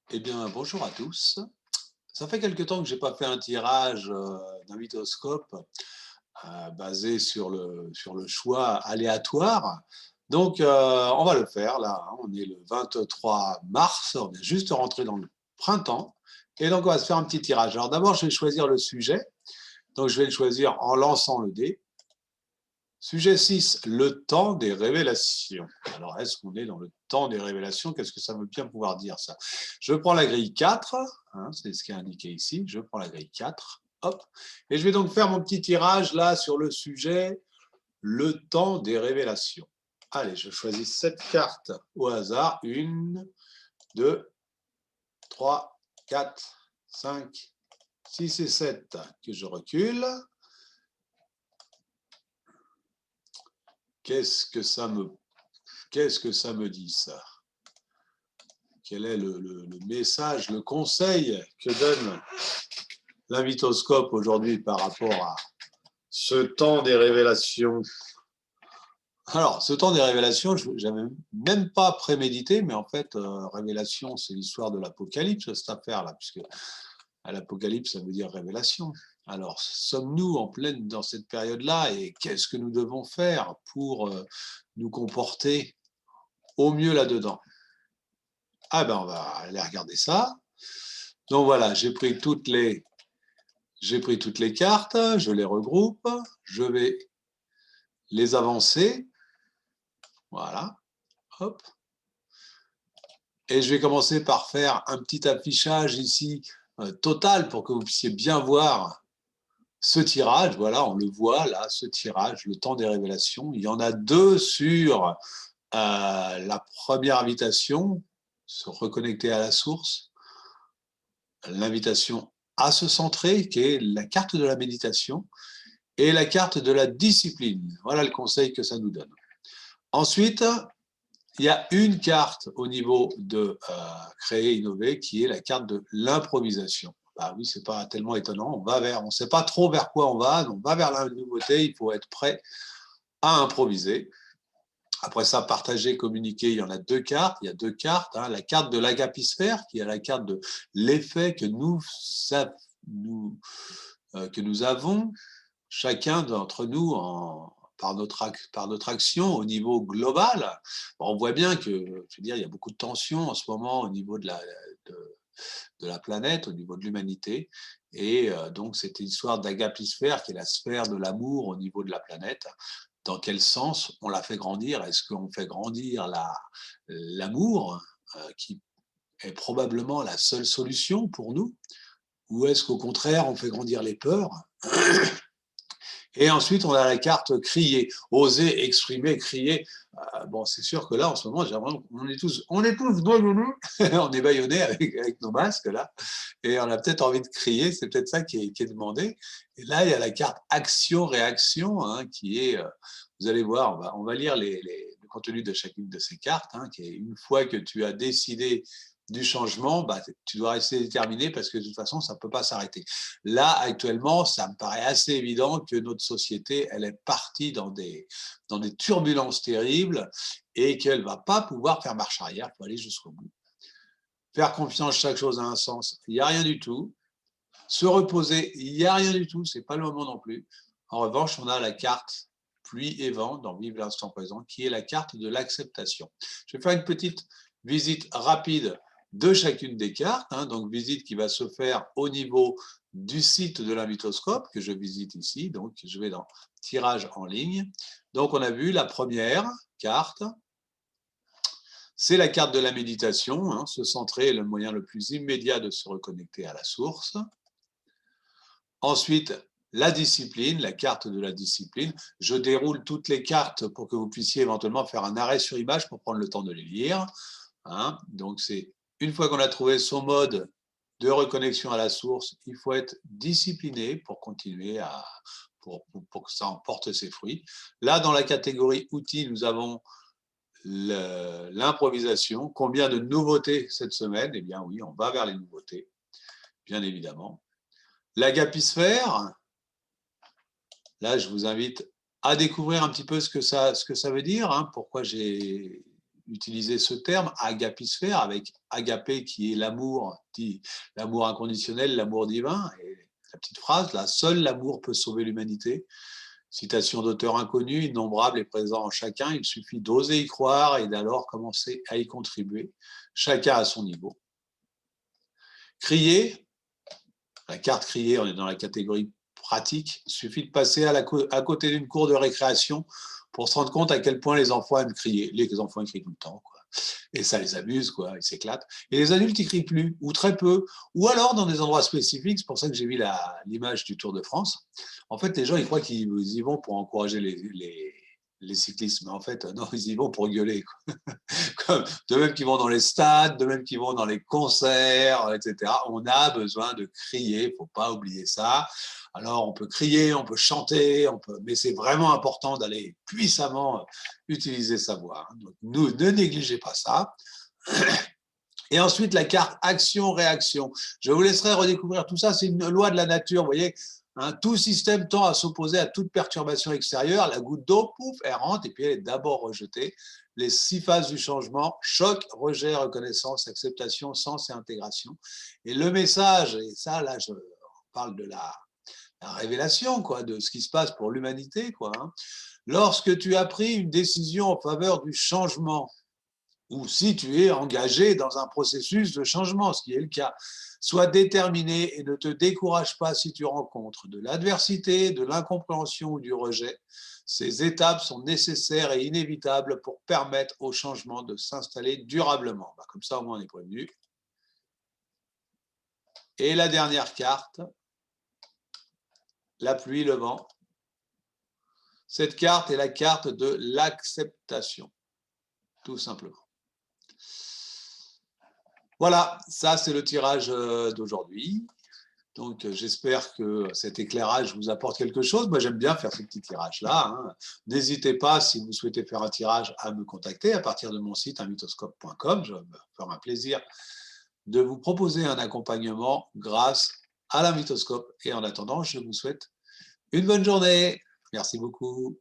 Eh bien, bonjour à tous. Ça fait quelque temps que j'ai pas fait un tirage d'un mythoscope basé sur le choix aléatoire. Donc, on va le faire là, hein. On est le 23 mars, on est juste rentré dans le printemps. Et donc, on va se faire un petit tirage. Alors, d'abord, je vais choisir le sujet. Donc, je vais le choisir en lançant le dé. Sujet 6, le temps des révélations. Alors, est-ce qu'on est dans le temps des révélations? Qu'est-ce que ça veut bien pouvoir dire, ça? Je prends la grille 4, hein, c'est ce qui est indiqué ici. Je prends la grille 4, hop. Et je vais donc faire mon petit tirage là sur le sujet, le temps des révélations. Allez, je choisis 7 cartes au hasard. 1, 2, 3, 4, 5, 6 et 7 que je recule. Qu'est-ce que ça me, qu'est-ce que ça me dit, ça? Quel est le message, le conseil que donne l'invitoscope aujourd'hui par rapport à ce temps des révélations? Alors, ce temps des révélations, je n'avais même pas prémédité, mais en fait, révélation, c'est l'histoire de l'Apocalypse, cette affaire-là, puisque à l'Apocalypse, ça veut dire révélation. Alors, sommes-nous en pleine dans cette période-là, et qu'est-ce que nous devons faire pour nous comporter au mieux là-dedans? Ah ben, on va aller regarder ça. Donc voilà, j'ai pris toutes les cartes, je les regroupe, je vais les avancer, voilà, hop. Et je vais commencer par faire un petit affichage ici total pour que vous puissiez bien voir ce tirage. Voilà, on le voit là, ce tirage, le temps des révélations. Il y en a deux sur la première invitation, se reconnecter à la source, l'invitation à se centrer, qui est la carte de la méditation, et la carte de la discipline. Voilà le conseil que ça nous donne. Ensuite, il y a une carte au niveau de créer, innover, qui est la carte de l'improvisation. Bah oui, c'est pas tellement étonnant. On ne sait pas trop vers quoi on va vers la nouveauté. Il faut être prêt à improviser. Après ça, partager, communiquer, il y en a deux cartes. Il y a deux cartes. Hein. La carte de l'agapisphère, qui est la carte de l'effet que que nous avons, chacun d'entre nous, par notre action au niveau global. On voit bien que, je veux dire, il y a beaucoup de tensions en ce moment au niveau de, de la planète, au niveau de l'humanité. Et donc, cette histoire d'agapisphère, qui est la sphère de l'amour au niveau de la planète, dans quel sens on la fait grandir? Est-ce qu'on fait grandir l'amour, qui est probablement la seule solution pour nous? Ou est-ce qu'au contraire, on fait grandir les peurs? Et ensuite, on a la carte crier, oser, exprimer, crier. Bon, c'est sûr que là, en ce moment, on est tous bâillonnés, on est bâillonnés avec nos masques, là, et on a peut-être envie de crier, c'est peut-être ça qui est demandé. Et là, il y a la carte action-réaction, hein, qui est, vous allez voir, on va lire le contenu de chacune de ces cartes, hein, qui est une fois que tu as décidé du changement, bah, tu dois rester déterminé parce que de toute façon, ça ne peut pas s'arrêter. Là, actuellement, ça me paraît assez évident que notre société, elle est partie dans des turbulences terribles et qu'elle ne va pas pouvoir faire marche arrière pour aller jusqu'au bout. Faire confiance, chaque chose a un sens, il n'y a rien du tout. Se reposer, il n'y a rien du tout, ce n'est pas le moment non plus. En revanche, on a la carte pluie et vent dans Vive l'instant présent, qui est la carte de l'acceptation. Je vais faire une petite visite rapide de chacune des cartes, hein, donc visite qui va se faire au niveau du site de l'invitoscope que je visite ici, donc je vais dans tirage en ligne. Donc on a vu la première carte, c'est la carte de la méditation, hein, se centrer est le moyen le plus immédiat de se reconnecter à la source. Ensuite, la discipline, la carte de la discipline. Je déroule toutes les cartes pour que vous puissiez éventuellement faire un arrêt sur image pour prendre le temps de les lire. Hein. Donc, c'est une fois qu'on a trouvé son mode de reconnexion à la source, il faut être discipliné pour continuer pour que ça en porte ses fruits. Là, dans la catégorie outils, nous avons l'improvisation. Combien de nouveautés cette semaine? Eh bien oui, on va vers les nouveautés, bien évidemment. L'agapisphère, là, je vous invite à découvrir un petit peu ce que ça veut dire, hein, pourquoi j'ai utiliser ce terme, agapisphère, avec agapé qui est l'amour, dit l'amour inconditionnel, l'amour divin. Et la petite phrase, là, seul l'amour peut sauver l'humanité. Citation d'auteur inconnu, innombrable est présent en chacun, il suffit d'oser y croire et d'alors commencer à y contribuer, chacun à son niveau. Crier, la carte crier, on est dans la catégorie pratique, il suffit de passer à côté d'une cour de récréation pour se rendre compte à quel point les enfants aiment crier. Les enfants ils crient tout le temps, quoi. Et ça les amuse, quoi, ils s'éclatent. Et les adultes, ils crient plus, ou très peu, ou alors dans des endroits spécifiques. C'est pour ça que j'ai mis l'image du Tour de France. En fait, les gens, ils croient qu'ils y vont pour encourager les cyclistes, mais en fait, non, ils y vont pour gueuler, quoi. De même qu'ils vont dans les stades, de même qu'ils vont dans les concerts, etc. On a besoin de crier, il ne faut pas oublier ça. Alors, on peut crier, on peut chanter, mais c'est vraiment important d'aller puissamment utiliser sa voix. Donc, ne négligez pas ça. Et ensuite, la carte action-réaction. Je vous laisserai redécouvrir tout ça. C'est une loi de la nature, vous voyez. Hein, tout système tend à s'opposer à toute perturbation extérieure. La goutte d'eau, pouf, elle rentre et puis elle est d'abord rejetée. Les 6 phases du changement, choc, rejet, reconnaissance, acceptation, sens et intégration. Et le message, et ça, là, je parle de la révélation, quoi, de ce qui se passe pour l'humanité, quoi. Hein. Lorsque tu as pris une décision en faveur du changement, ou si tu es engagé dans un processus de changement, ce qui est le cas, sois déterminé et ne te décourage pas si tu rencontres de l'adversité, de l'incompréhension ou du rejet. Ces étapes sont nécessaires et inévitables pour permettre au changement de s'installer durablement. Comme ça, au moins, on est prévenu. Et la dernière carte, la pluie, le vent. Cette carte est la carte de l'acceptation, tout simplement. Voilà, ça c'est le tirage d'aujourd'hui. Donc j'espère que cet éclairage vous apporte quelque chose. Moi j'aime bien faire ce petit tirage-là. Hein. N'hésitez pas, si vous souhaitez faire un tirage, à me contacter à partir de mon site unmythoscope.com. Je vais me faire un plaisir de vous proposer un accompagnement grâce à la mythoscope. Et en attendant, je vous souhaite une bonne journée. Merci beaucoup.